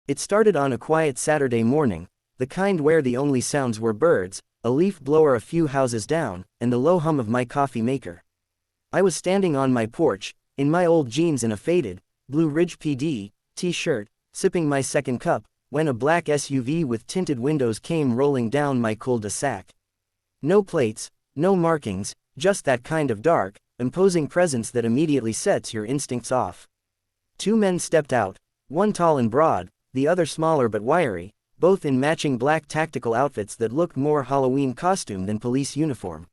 It started on a quiet Saturday morning, the kind where the only sounds were birds, a leaf blower a few houses down, and the low hum of my coffee maker. I was standing on my porch, in my old jeans and a faded, Blue Ridge PD t-shirt, sipping my second cup, when a black SUV with tinted windows came rolling down my cul-de-sac. No plates, no markings, just that kind of dark, imposing presence that immediately sets your instincts off. Two men stepped out, one tall and broad, the other smaller but wiry, both in matching black tactical outfits that looked more Halloween costume than police uniform.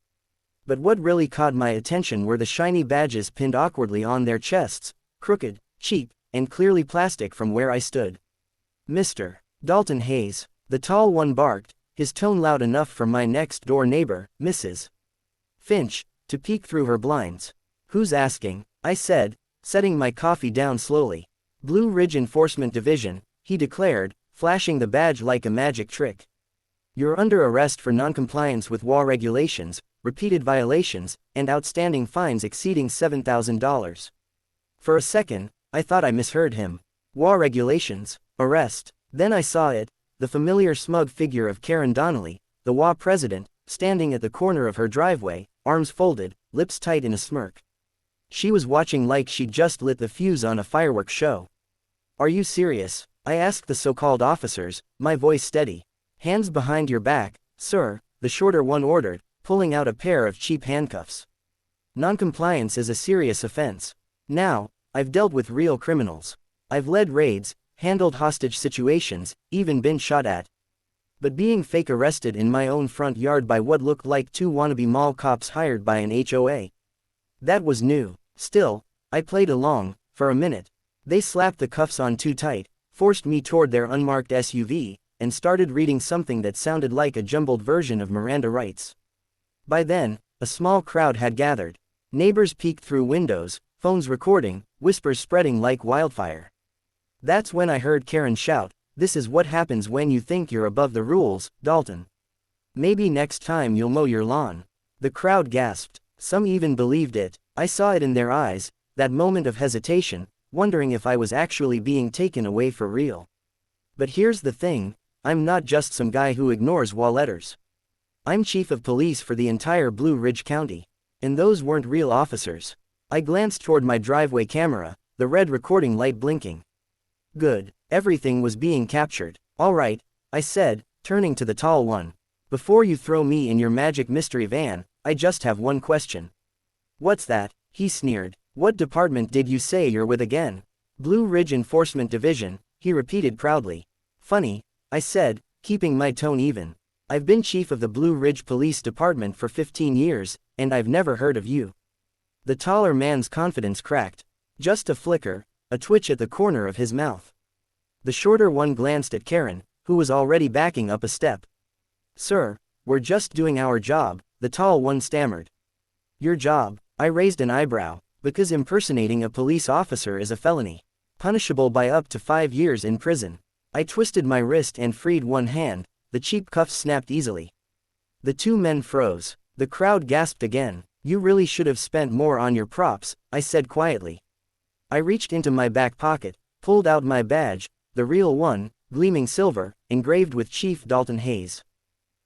But what really caught my attention were the shiny badges pinned awkwardly on their chests, crooked, cheap, and clearly plastic from where I stood. "Mr. Dalton Hayes," the tall one barked, his tone loud enough for my next-door neighbor, Mrs. Finch, to peek through her blinds. "Who's asking?" I said, setting my coffee down slowly. "Blue Ridge Enforcement Division," he declared, flashing the badge like a magic trick. "You're under arrest for noncompliance with HOA regulations, repeated violations, and outstanding fines exceeding $7,000. For a second, I thought I misheard him. HOA regulations, arrest. Then I saw it, the familiar smug figure of Karen Donnelly, the HOA president, standing at the corner of her driveway, arms folded, lips tight in a smirk. She was watching like she'd just lit the fuse on a fireworks show. "Are you serious?" I asked the so-called officers, my voice steady. "Hands behind your back, sir," the shorter one ordered, pulling out a pair of cheap handcuffs. "Noncompliance is a serious offense. Now, I've dealt with real criminals. I've led raids, handled hostage situations, even been shot at. But being fake arrested in my own front yard by what looked like two wannabe mall cops hired by an HOA. That was new. Still, I played along, for a minute. They slapped the cuffs on too tight, forced me toward their unmarked SUV, and started reading something that sounded like a jumbled version of Miranda rights. By then, a small crowd had gathered. Neighbors peeked through windows, phones recording, whispers spreading like wildfire. That's when I heard Karen shout, "This is what happens when you think you're above the rules, Dalton. Maybe next time you'll mow your lawn." The crowd gasped. Some even believed it. I saw it in their eyes, that moment of hesitation, wondering if I was actually being taken away for real. But here's the thing, I'm not just some guy who ignores HOA letters. I'm chief of police for the entire Blue Ridge County. And those weren't real officers. I glanced toward my driveway camera, the red recording light blinking. Good, everything was being captured. "All right," I said, turning to the tall one. "Before you throw me in your magic mystery van, I just have one question." "What's that?" he sneered. "What department did you say you're with again?" "Blue Ridge Enforcement Division," he repeated proudly. "Funny," I said, keeping my tone even. "I've been chief of the Blue Ridge Police Department for 15 years, and I've never heard of you." The taller man's confidence cracked. Just a flicker, a twitch at the corner of his mouth. The shorter one glanced at Karen, who was already backing up a step. "Sir, we're just doing our job," the tall one stammered. "Your job?" I raised an eyebrow, because impersonating a police officer is a felony, punishable by up to 5 years in prison. I twisted my wrist and freed one hand, the cheap cuffs snapped easily. The two men froze. The crowd gasped again. "You really should have spent more on your props," I said quietly. I reached into my back pocket, pulled out my badge, the real one, gleaming silver, engraved with Chief Dalton Hayes.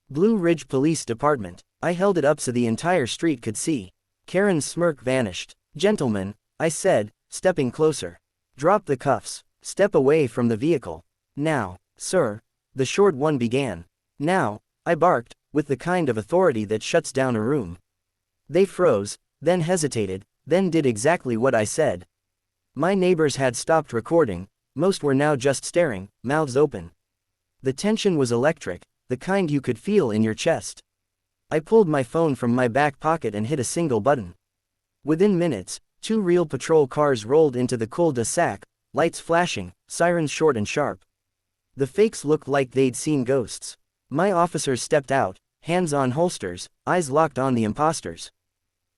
Blue Ridge Police Department. I held it up so the entire street could see. Karen's smirk vanished. "Gentlemen," I said, stepping closer. "Drop the cuffs. Step away from the vehicle." "Now, sir," the short one began. "Now," I barked, with the kind of authority that shuts down a room. They froze, then hesitated, then did exactly what I said. My neighbors had stopped recording, most were now just staring, mouths open. The tension was electric, the kind you could feel in your chest. I pulled my phone from my back pocket and hit a single button. Within minutes, 2 real patrol cars rolled into the cul-de-sac, lights flashing, sirens short and sharp. The fakes looked like they'd seen ghosts. My officers stepped out, hands on holsters, eyes locked on the imposters.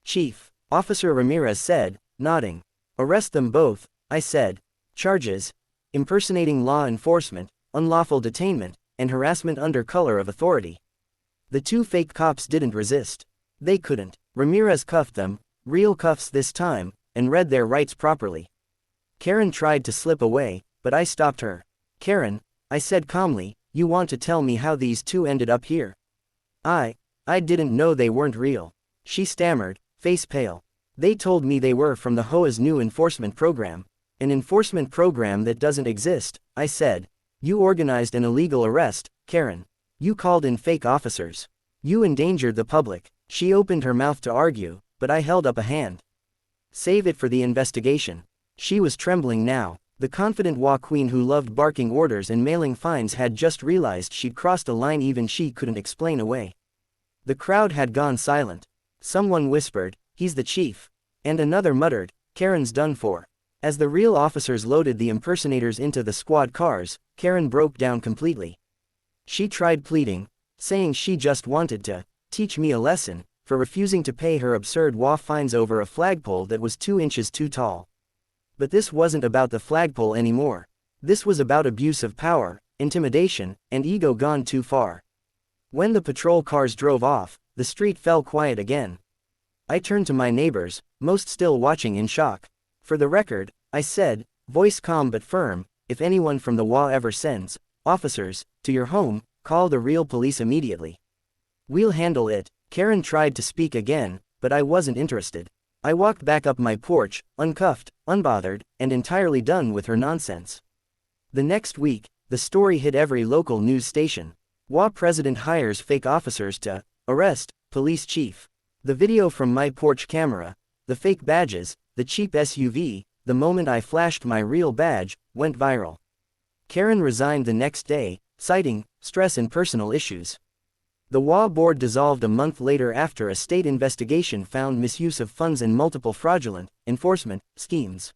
"Chief," Officer Ramirez said, nodding. "Arrest them both," I said. "Charges: impersonating law enforcement, unlawful detainment, and harassment under color of authority." The two fake cops didn't resist. They couldn't. Ramirez cuffed them, real cuffs this time, and read their rights properly. Karen tried to slip away, but I stopped her. Karen, I said calmly, you want to tell me how these two ended up here? I didn't know they weren't real. She stammered, face pale. They told me they were from the HOA's new enforcement program. An enforcement program that doesn't exist, I said. You organized an illegal arrest, Karen. You called in fake officers. You endangered the public. She opened her mouth to argue, but I held up a hand. Save it for the investigation. She was trembling now. The confident WA queen who loved barking orders and mailing fines had just realized she'd crossed a line even she couldn't explain away. The crowd had gone silent. Someone whispered, he's the chief. And another muttered, Karen's done for. As the real officers loaded the impersonators into the squad cars, Karen broke down completely. She tried pleading, saying she just wanted to teach me a lesson for refusing to pay her absurd WA fines over a flagpole that was 2 inches too tall. But this wasn't about the flagpole anymore. This was about abuse of power, intimidation, and ego gone too far. When the patrol cars drove off, the street fell quiet again. I turned to my neighbors, most still watching in shock. For the record, I said, voice calm but firm, if anyone from the WA ever sends officers to your home, call the real police immediately. We'll handle it. Karen tried to speak again, but I wasn't interested. I walked back up my porch, uncuffed, unbothered, and entirely done with her nonsense. The next week, the story hit every local news station. WA president hires fake officers to arrest police chief. The video from my porch camera, the fake badges, the cheap SUV, the moment I flashed my real badge, went viral. Karen resigned the next day, citing stress and personal issues. The WA board dissolved a month later after a state investigation found misuse of funds and multiple fraudulent enforcement schemes.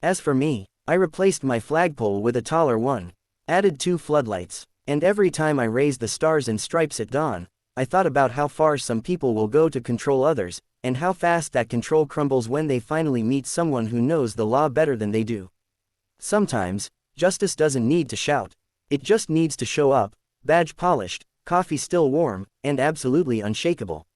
As for me, I replaced my flagpole with a taller one, added 2 floodlights, and every time I raised the stars and stripes at dawn, I thought about how far some people will go to control others, and how fast that control crumbles when they finally meet someone who knows the law better than they do. Sometimes, justice doesn't need to shout. It just needs to show up, badge polished, coffee still warm, and absolutely unshakable.